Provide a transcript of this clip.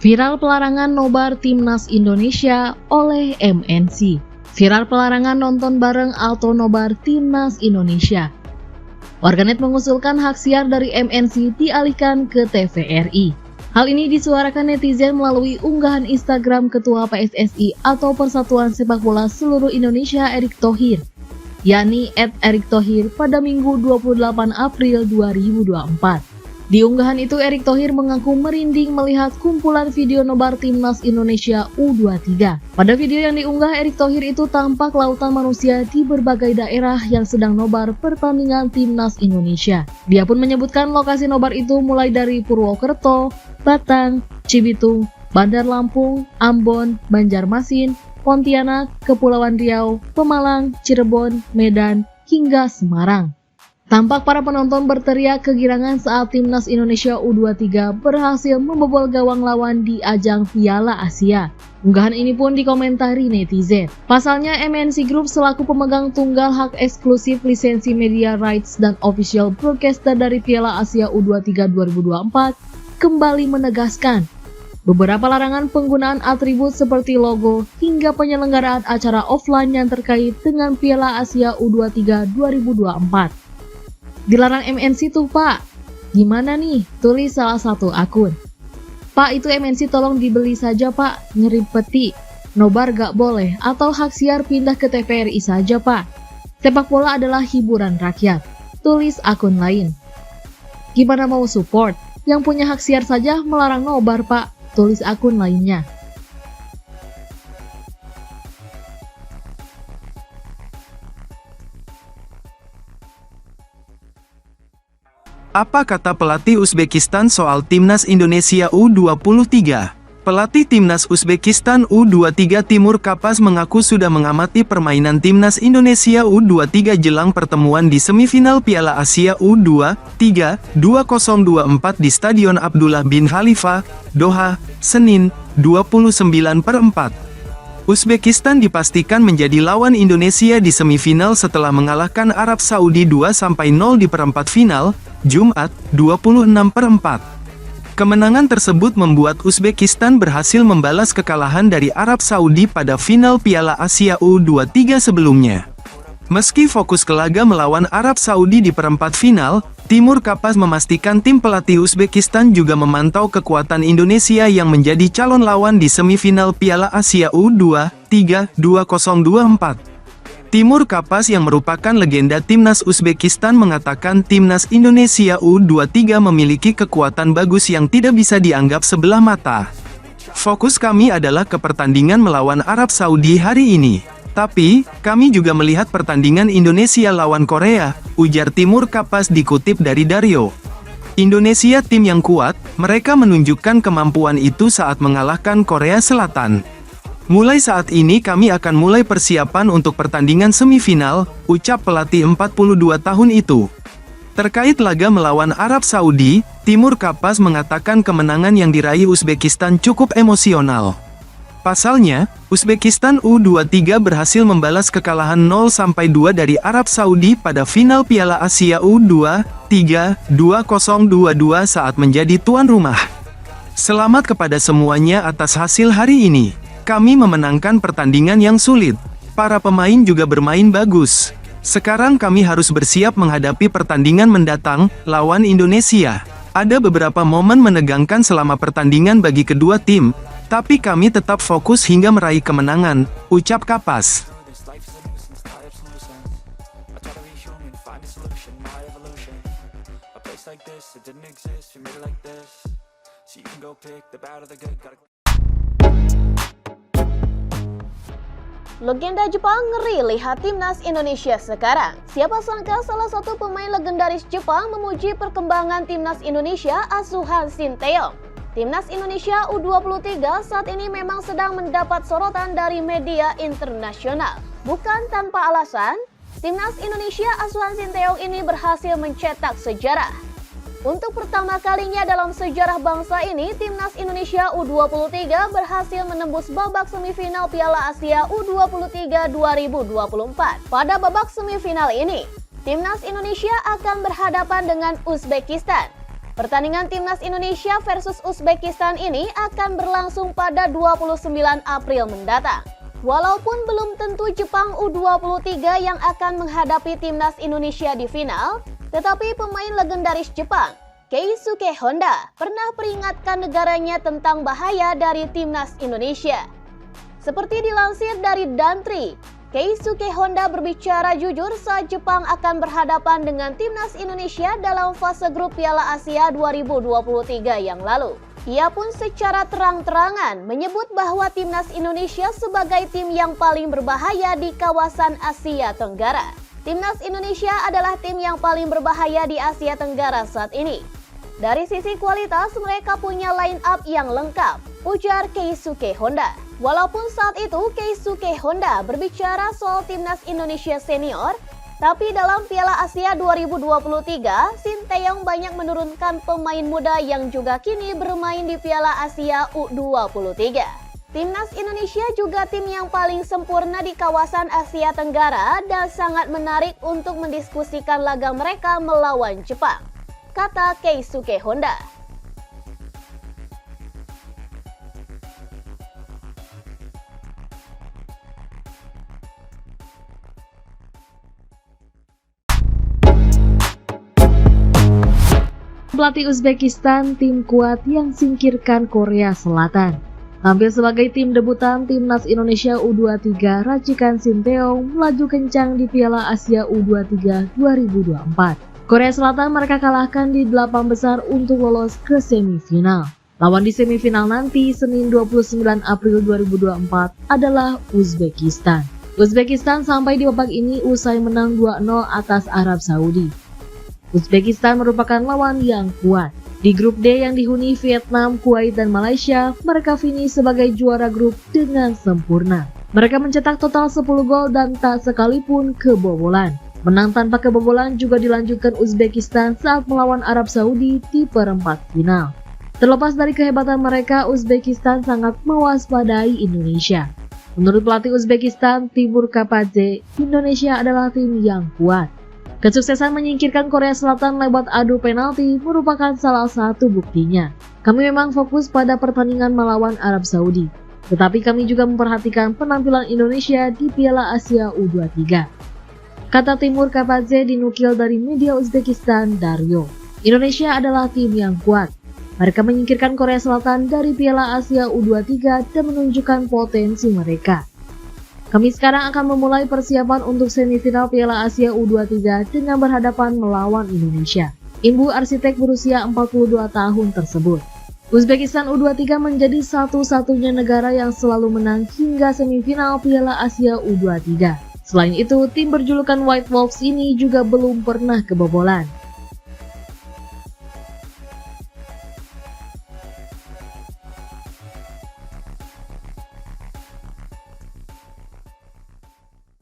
Viral pelarangan nobar Timnas Indonesia oleh MNC. Viral pelarangan nonton bareng atau nobar Timnas Indonesia. Warganet mengusulkan hak siar dari MNC dialihkan ke TVRI. Hal ini disuarakan netizen melalui unggahan Instagram Ketua PSSI atau Persatuan Sepak Bola Seluruh Indonesia Erick Thohir, yakni @erikthohir pada Minggu 28 April 2024. Di unggahan itu, Erick Thohir mengaku merinding melihat kumpulan video nobar Timnas Indonesia U23. Pada video yang diunggah Erick Thohir itu tampak lautan manusia di berbagai daerah yang sedang nobar pertandingan Timnas Indonesia. Dia pun menyebutkan lokasi nobar itu mulai dari Purwokerto, Batang, Cibitung, Bandar Lampung, Ambon, Banjarmasin, Pontianak, Kepulauan Riau, Pemalang, Cirebon, Medan, hingga Semarang. Tampak para penonton berteriak kegirangan saat Timnas Indonesia U23 berhasil membobol gawang lawan di ajang Piala Asia. Unggahan ini pun dikomentari netizen. Pasalnya, MNC Group selaku pemegang tunggal hak eksklusif lisensi media rights dan official broadcaster dari Piala Asia U23 2024 kembali menegaskan beberapa larangan penggunaan atribut seperti logo hingga penyelenggaraan acara offline yang terkait dengan Piala Asia U23 2024. Dilarang MNC tuh pak, gimana nih? Tulis salah satu akun. Pak, itu MNC tolong dibeli saja pak, ngirim peti. Nobar gak boleh atau hak siar pindah ke TVRI saja pak. Sepak bola adalah hiburan rakyat, tulis akun lain. Gimana mau support? Yang punya hak siar saja melarang nobar pak, tulis akun lainnya. Apa kata pelatih Uzbekistan soal Timnas Indonesia U23? Pelatih Timnas Uzbekistan U23 Timur Kapas mengaku sudah mengamati permainan Timnas Indonesia U23 jelang pertemuan di semifinal Piala Asia U23 2024 di Stadion Abdullah bin Khalifa, Doha, Senin, 29/4. Uzbekistan dipastikan menjadi lawan Indonesia di semifinal setelah mengalahkan Arab Saudi 2-0 di perempat final, Jumat, 26/4. Kemenangan tersebut membuat Uzbekistan berhasil membalas kekalahan dari Arab Saudi pada final Piala Asia U23 sebelumnya. Meski fokus ke laga melawan Arab Saudi di perempat final, Timur Kapas memastikan tim pelatih Uzbekistan juga memantau kekuatan Indonesia yang menjadi calon lawan di semifinal Piala Asia U23 2024. Timur Kapas yang merupakan legenda Timnas Uzbekistan mengatakan Timnas Indonesia U23 memiliki kekuatan bagus yang tidak bisa dianggap sebelah mata. Fokus kami adalah ke pertandingan melawan Arab Saudi hari ini. Tapi, kami juga melihat pertandingan Indonesia lawan Korea, ujar Timur Kapas dikutip dari Dario. Indonesia tim yang kuat, mereka menunjukkan kemampuan itu saat mengalahkan Korea Selatan. Mulai saat ini kami akan mulai persiapan untuk pertandingan semifinal, ucap pelatih 42 tahun itu. Terkait laga melawan Arab Saudi, Timur Kapas mengatakan kemenangan yang diraih Uzbekistan cukup emosional. Pasalnya, Uzbekistan U23 berhasil membalas kekalahan 0-2 dari Arab Saudi pada final Piala Asia U23 2022 saat menjadi tuan rumah. Selamat kepada semuanya atas hasil hari ini. Kami memenangkan pertandingan yang sulit. Para pemain juga bermain bagus. Sekarang kami harus bersiap menghadapi pertandingan mendatang, lawan Indonesia. Ada beberapa momen menegangkan selama pertandingan bagi kedua tim, tapi kami tetap fokus hingga meraih kemenangan, ucap Kapas. Legenda Jepang ngeri lihat Timnas Indonesia sekarang. Siapa sangka salah satu pemain legendaris Jepang memuji perkembangan Timnas Indonesia asuhan Sinteyong. Timnas Indonesia U23 saat ini memang sedang mendapat sorotan dari media internasional. Bukan tanpa alasan, Timnas Indonesia asuhan Sinteyong ini berhasil mencetak sejarah. Untuk pertama kalinya dalam sejarah bangsa ini, Timnas Indonesia U23 berhasil menembus babak semifinal Piala Asia U23 2024. Pada babak semifinal ini, Timnas Indonesia akan berhadapan dengan Uzbekistan. Pertandingan Timnas Indonesia versus Uzbekistan ini akan berlangsung pada 29 April mendatang. Walaupun belum tentu Jepang U23 yang akan menghadapi Timnas Indonesia di final, tetapi pemain legendaris Jepang, Keisuke Honda, pernah peringatkan negaranya tentang bahaya dari Timnas Indonesia. Seperti dilansir dari Dantri, Keisuke Honda berbicara jujur saat Jepang akan berhadapan dengan Timnas Indonesia dalam fase grup Piala Asia 2023 yang lalu. Ia pun secara terang-terangan menyebut bahwa Timnas Indonesia sebagai tim yang paling berbahaya di kawasan Asia Tenggara. Timnas Indonesia adalah tim yang paling berbahaya di Asia Tenggara saat ini. Dari sisi kualitas, mereka punya line up yang lengkap, ujar Keisuke Honda. Walaupun saat itu Keisuke Honda berbicara soal Timnas Indonesia senior, tapi dalam Piala Asia 2023, Sinteyong banyak menurunkan pemain muda yang juga kini bermain di Piala Asia U23. Timnas Indonesia juga tim yang paling sempurna di kawasan Asia Tenggara dan sangat menarik untuk mendiskusikan laga mereka melawan Jepang, kata Keisuke Honda. Pelatih Uzbekistan, tim kuat yang singkirkan Korea Selatan. Tampil sebagai tim debutan Timnas Indonesia U23, racikan Sinteyong melaju kencang di Piala Asia U23 2024. Korea Selatan mereka kalahkan di 8 besar untuk lolos ke semifinal. Lawan di semifinal nanti, Senin 29 April 2024 adalah Uzbekistan. Uzbekistan sampai di babak ini usai menang 2-0 atas Arab Saudi. Uzbekistan merupakan lawan yang kuat. Di grup D yang dihuni Vietnam, Kuwait, dan Malaysia, mereka finish sebagai juara grup dengan sempurna. Mereka mencetak total 10 gol dan tak sekalipun kebobolan. Menang tanpa kebobolan juga dilanjutkan Uzbekistan saat melawan Arab Saudi di perempat final. Terlepas dari kehebatan mereka, Uzbekistan sangat mewaspadai Indonesia. Menurut pelatih Uzbekistan, Timur Kapadze, Indonesia adalah tim yang kuat. Kesuksesan menyingkirkan Korea Selatan lewat adu penalti merupakan salah satu buktinya. Kami memang fokus pada pertandingan melawan Arab Saudi, tetapi kami juga memperhatikan penampilan Indonesia di Piala Asia U23. Kata Timur Kapadze dinukil dari media Uzbekistan, Dario. Indonesia adalah tim yang kuat. Mereka menyingkirkan Korea Selatan dari Piala Asia U23 dan menunjukkan potensi mereka. Kami sekarang akan memulai persiapan untuk semifinal Piala Asia U23 dengan berhadapan melawan Indonesia. Imbu arsitek berusia 42 tahun tersebut. Uzbekistan U23 menjadi satu-satunya negara yang selalu menang hingga semifinal Piala Asia U23. Selain itu, tim berjulukan White Wolves ini juga belum pernah kebobolan.